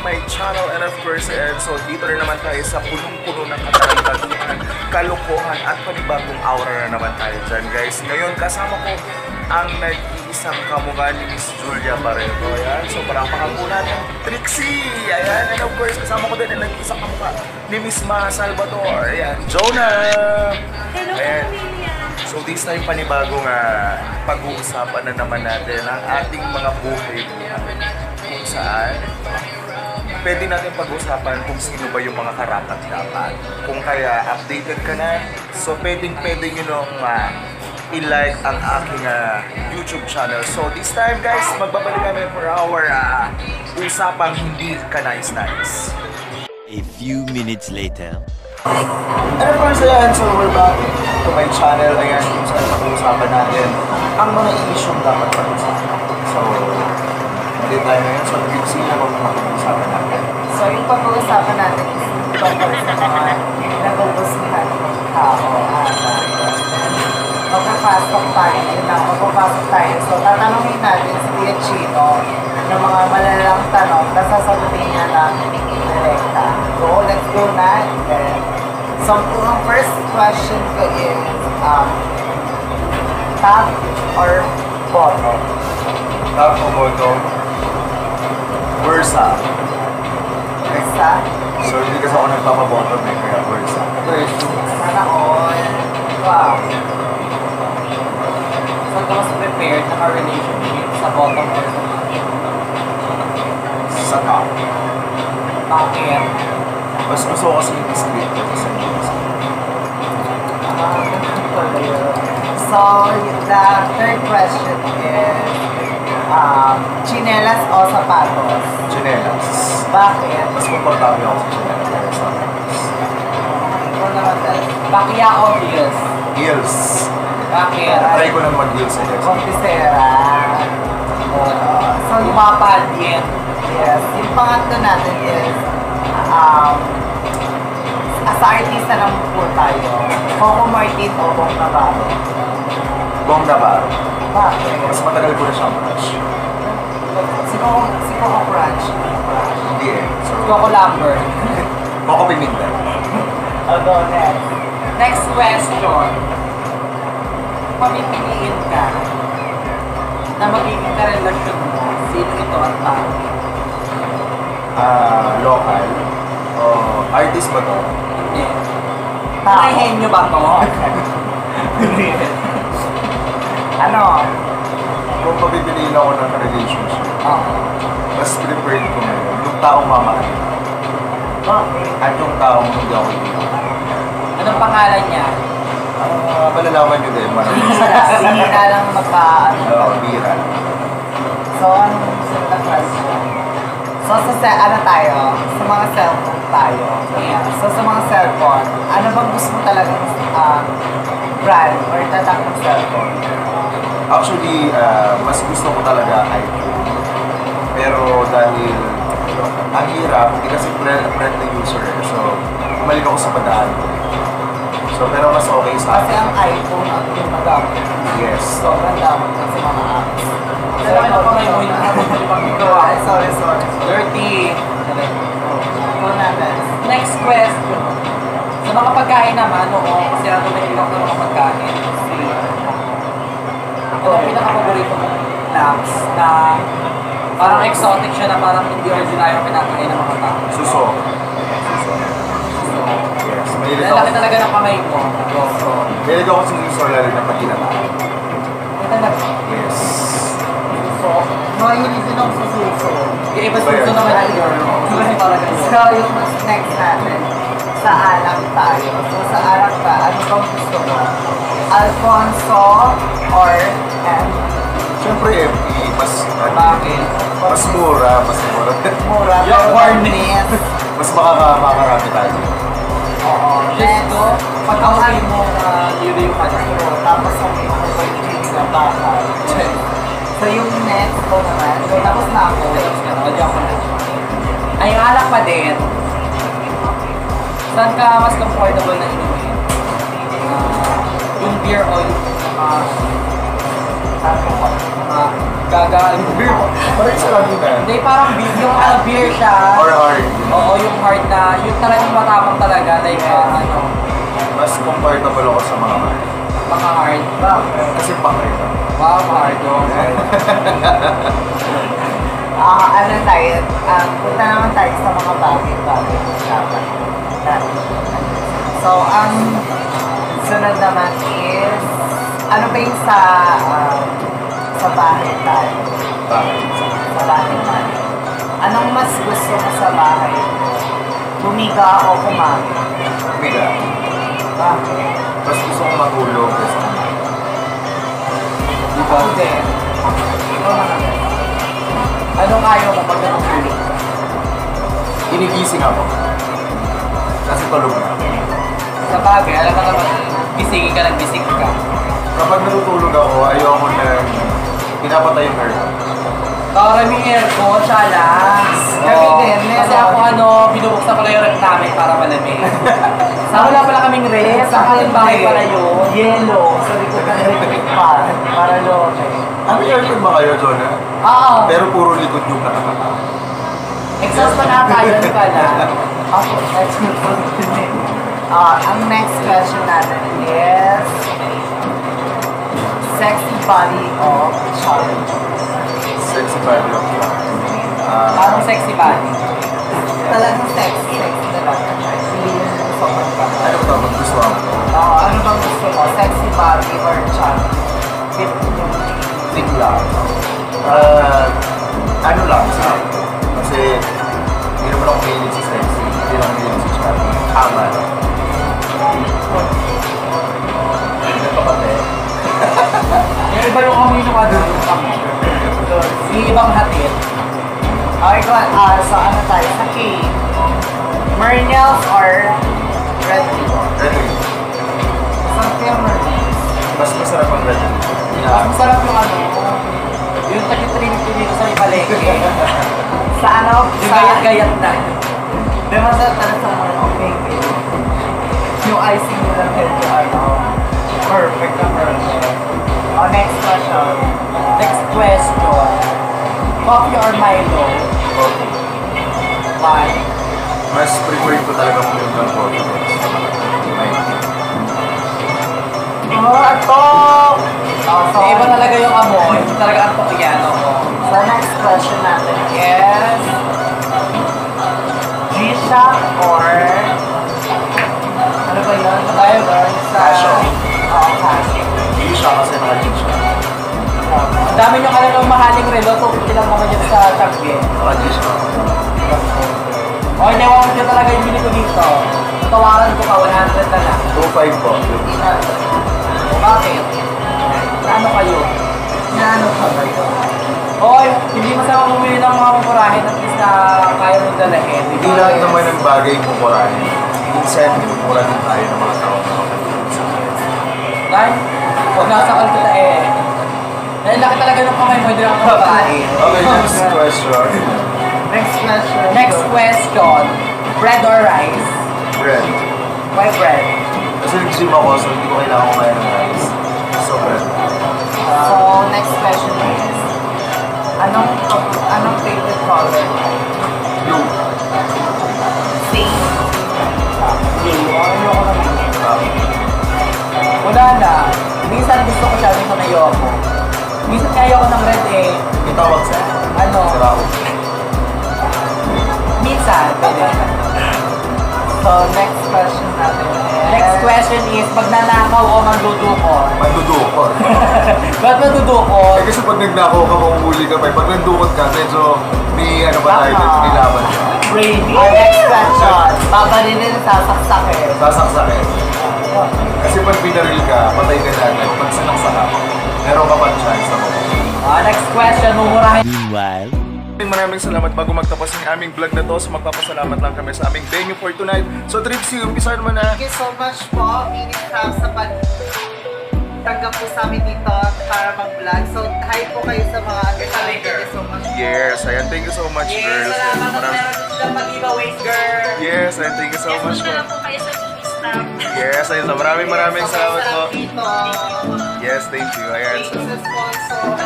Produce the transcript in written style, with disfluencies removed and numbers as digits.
my channel, and of course, so dito rin naman tayo sa punong-puno ng katarantaduhan, kalokohan at panibagong aura na naman tayo dyan, guys. Ngayon, kasama ko ang nag-iisang kamukha ni Miss Julia Barreto. Ayan, so parapakan ng Trixie. Ayan, and of course, kasama ko din ang nag-iisang kamukha ni Miss Ma Salvador. Ayan, Jonah. Hello, ayan. Camilla. So this time panibagong pag-uusapan na naman natin ang ating mga buhay kung saan pwede natin pag-usapan kung sino ba yung mga karapat-dapat. Kung kaya updated ka na, so pwede nyo nung i-like ang aking YouTube channel. So this time guys, magbabalik kami for our usapang hindi ka nice-nice. A few minutes later. And of course, ayan, so we're back to my channel. Ayan, kung saan pag-uusapan natin ang mga isyong dapat pag-usapan. So, hindi tayo ngayon. So, sino ba mga pag-uusapan natin? So, yung pag-uusapan natin is tungkol sa mga nag-uusap ng tao at magpapasok tayo. So, tatanungin natin si Tia Chino ng mga malalang tanong na sasagutin niya na direkta. So, let's go na. So, ang first question ko is, top or bottom? Top o bottom? Versa. Versa? So, hindi kasi ako nagpapabottom kaya versa. Versa. Sana all. Wow. So, ka mas prepared na ka-relationship sa bottom or sa top? Sa top. Bakit? Mas gusto ko kasi yung discreet kasi sa So, the third question is, chinelas o sapatos? Chinelas. Bakit? Mas komportable ako sa chinelas kaya sa sapatos. Ikaw naman dahil. Bakya o heels? Heels. Bakit? Try ko nang mag-heels sa next. Kontisera. So, yung mga pageant. Yes. Yung pangatlo natin is, sa artista ng po tayo, Coco Martin o Bong Navarro? Bong Navarro. Bakit? Mas matagal ko na siyang crush. Si Coco Crunch. Hindi eh. So, Coco Lambert. Coco Piminta. I'll go next. Next question. Pamipiliin ka na magiging karelasyon mo, sino ito at bakit? Local. Artist ba to? Hindi. Nakahenyo ba to? Ano? Kung pabibiliin ako ng relationship, mas preferred ko ngayon yung taong mamahalin. Bakit? At yung taong hindi ako ibigay. Anong pangalan niya? Malalaman nyo din. Hindi na lang Bira. So, anong gusto na question? So, ano tayo? Sa mga cellphone tayo. Yeah. So, sa mga cellphone, ano bang gusto mo talagang brand or tatak ng cellphone? Actually, mas gusto ko talaga iPhone. Pero dahil ang hirap, hindi kasi friendly user. So, bumalik ako sa padaan. So, pero mas okay sa Kasi ang iPhone ang yung magamit. Yes. Sobrang damot na sa mga apps. Pero ano pa may mo yung sorry. Dirty. Ito natin. Next question. Sa mga pagkain naman, kasi ano may ilang ng mga pagkain. Ito ang pinaka-paborito mong snacks na parang exotic siya na parang hindi ordinary ang pinakain ng mga tao. Suso. Yes. Mahilig Lalaki ako. talaga ng kamay mo. Mahilig ako sa suso lalo na pag kinakain. Ito talaga. Yes. So, mahilig din ako sa suso. Yung iba suso naman yun. So, yung next natin, sa alak tayo. So, sa alak ka, ano bang gusto mo? Alfonso or M? Siyempre, FP, Bakit? mas mura. Mura, Yung pero warmness. warmness. Mas makakarami tayo. Oo. Next, pagkawin mo na yun yung ano, tapos ang pagkakit ng baka. So, yung next ko naman, so tapos na ako. Ay, alak pa din. Saan ka mas comfortable na inumin? Yung beer o yung Gagaan. Parang sa kanina. Hindi, parang yung beer siya. Or hard. Oo, yung hard na, yung talagang matapang talaga, like, Mas comfortable ako sa mga hard. mga hard ba? Kasi pakay ka. Wow, hard yun. Ano tayo, punta naman tayo sa mga bagay-bagay usapan. So, ang sunod naman is, ano ba yung sa bahay tayo? Bakit? Sa bahay tayo. Anong mas gusto mo sa bahay? Bumiga o kumain? Biga. Bakit? Mas gusto kong matulog kasi Diba? Hindi. Ikaw naman. Anong ayaw mo pag natutulog ka? inigising ako. Kasi tulog na. Sa bagay, alam ka naman, gisingin ka, nagising ka. Kapag natutulog ako, ayoko na pinapatay yung aircon. Maraming aircon, chalas. Kami din, Kasi ako binubuksan ko lang yung rep namin para malamig. Wala pala kaming rep, sa aking bahay pala yun. Yellow. Sa likod ng electric fan. Para lote. May aircon ba kayo, Jonah? Oo. Pero puro likod yung nakakatawa. Exhaust pa na tayo, di ba na? Ako, let's move on to the ang next question natin is sexy body of challenge. Sexy body of Parang sexy body. Talagang sexy talaga. Hindi yun sobrang baka. ano ba ito? Gusto ako. Ano bang gusto mo? Sexy body or challenge? Think lang. Ano lang sa akin. Kasi hindi naman ako mahilig sa sexy. Hindi naman mahilig sa chubby. Tama lang. Hindi pa pati. Yung iba yung amoy ng ano, yung ibang hatid. Okay, go on. So ano tayo? Sa cake. Merinels or red ribbon? Red Wing. Saan kaya merinels? Mas masarap ang red wing. Mas masarap yung yung tagitrinity dito sa Ibaleke. Sa ano? Yung gayat-gayat na. Di masarap talaga sa mga cake. Yung icing nila medyo perfect na perfect. Next question. Next question. Coffee or Milo? Okay. Why? Mas preferred ko talaga kung yung ng coffee. May Atok! So, Iba talaga yung amoy. Talaga ang Tokiano ko. So, next question natin is G-Shock or ano ba yun? Tayo ba? Casio. Oo, Casio. Hindi siya kasi naka-jeans siya. Ang dami nyo kala ng mahaling relo. 250 lang naman yun sa Tagbe. Naka-jeans siya. Okay, nawawan ko talaga yung bili ko dito. Tawaran ko pa, 100 na lang. 2.5 po. O bakit? Ano kayo? Naano ka ba ito? Hoy, hindi masama bumili ng mga mumurahin at least na kaya mong dalahin. Hindi lahat naman ng bagay mumurahin. Minsan, mura din tayo ng mga tao. Dahil, huwag nasakal kita eh. Dahil laki talaga ng kamay mo, hindi lang ako babae. Okay, next question. Next question. Next question, bread or rice? Bread. Why bread? Kasi nag-gym ako, so hindi ko kailangan kumain ng rice. So, bread. So, next question is anong favorite color mo? Blue. Same. Ayoko naman. Um, Wala na. Minsan gusto ko siya, minsan ayoko. Minsan kaya ayoko ng red eh. itawag sa Ano? Sarao. Minsan, pwede. So, next question natin is Next question is, pag nanakaw o mandudukot? Mandudukot. Ba't mandudukot? Eh kasi pag nagnakaw ka, mahuli ka pa. Pag nandukot ka, medyo may ano ba tayo dito, nilaban ka. Brady. next question. Babalinin, sasaksakin. Sasaksakin. Kasi pag binaril ka, patay ka na agad. Pag sinaksakan, meron ka pa chance ako. Next question, mumurahin. Meanwhile, Maraming salamat bago magtapos ng aming vlog na to. So magpapasalamat lang kami sa aming venue for tonight. So Trixie, umpisa naman na. Thank you so much po, Minute Craft, sa pagtanggap po sa amin dito para mag-vlog. So, hi po kayo sa mga thank you so much. Yes, ayan, thank you so much, girls. Salamat na Maraming- meron silang mag-giveaways, girl. Yes, and thank you so much. Yes, po kayo sa Mini Yes, ayun. So maraming salamat po. Dito. Yes, thank you. Ayan. Thank you sa sponsor.